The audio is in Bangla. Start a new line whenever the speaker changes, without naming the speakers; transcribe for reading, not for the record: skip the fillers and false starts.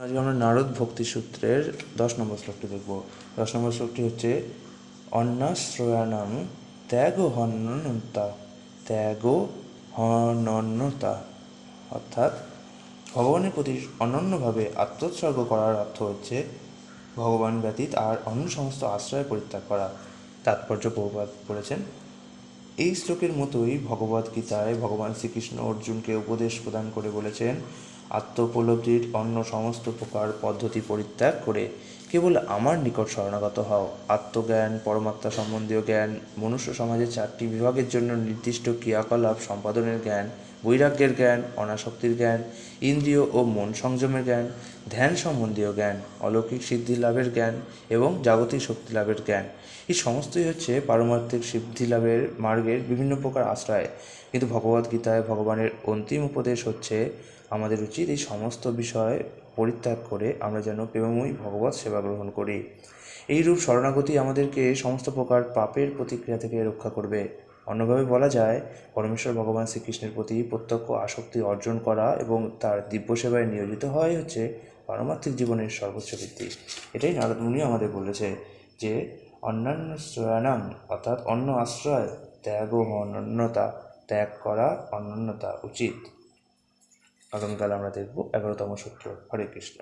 আজকে আমরা নারদ ভক্তি সূত্রের 10 নম্বর শ্লোকটি দেখব। 10 নম্বর শ্লোকটি হচ্ছে অন্নাশ্রয়াণাং ত্যাগো হনন্যতা। অর্থাৎ ভগবানের প্রতি অনন্যভাবে আত্মোৎসর্গ করার অর্থ হচ্ছে ভগবান ব্যতীত আর অন্য সমস্ত আশ্রয় পরিত্যাগ করা। তাৎপর্য প্রভুপাদ বলেছেন, এই শ্লোকের মতোই ভগবদ্গীতায় ভগবান শ্রীকৃষ্ণ অর্জুনকে উপদেশ প্রদান করে বলেছেন, আত্মোপলব্ধির অন্য সমস্ত প্রকার পদ্ধতি পরিত্যাগ করে কেবল আমার নিকট শরণাগত হও। আত্মজ্ঞান, পরমাত্মা সম্বন্ধীয় জ্ঞান, মনুষ্য সমাজের 4টি বিভাগের জন্য নির্দিষ্ট ক্রিয়াকলাপ সম্পাদনের জ্ঞান, বৈরাগ্যের জ্ঞান, অনাসক্তির জ্ঞান, ইন্দ্রিয় ও মন সংযমের জ্ঞান, ধ্যান সম্বন্ধীয় জ্ঞান, অলৌকিক সিদ্ধি লাভের জ্ঞান এবং জাগতিক শক্তি লাভের জ্ঞান, এই সমস্তই হচ্ছে পারমার্থিক সিদ্ধি লাভের মার্গের বিভিন্ন প্রকার আশ্রয়। কিন্তু ভগবদ্গীতায় ভগবানের অন্তিম উপদেশ হচ্ছে, আমাদের উচিত এই সমস্ত বিষয় পরিত্যাগ করে আমরা যেন প্রেমময়ী ভগবৎ সেবা গ্রহণ করি। এইরূপ শরণাগতি আমাদেরকে সমস্ত প্রকার পাপের প্রতিক্রিয়া থেকে রক্ষা করবে। অন্যভাবে বলা যায়, পরমেশ্বর ভগবান শ্রীকৃষ্ণের প্রতি প্রত্যক্ষ আসক্তি অর্জন করা এবং তার দিব্য সেবায় নিয়োজিত হওয়াই হচ্ছে পারমার্থিক জীবনের সর্বোচ্চ ভিত্তি। এটাই নারদ মুনি আমাদের বলেছে যে অন্যান্যশ্রয়াণাং অর্থাৎ অন্য আশ্রয় ত্যাগ ও অনন্যতা, ত্যাগ করা, অনন্যতা উচিত। আগামীকাল আমরা দেখব 11তম সূত্র। হরে কৃষ্ণ।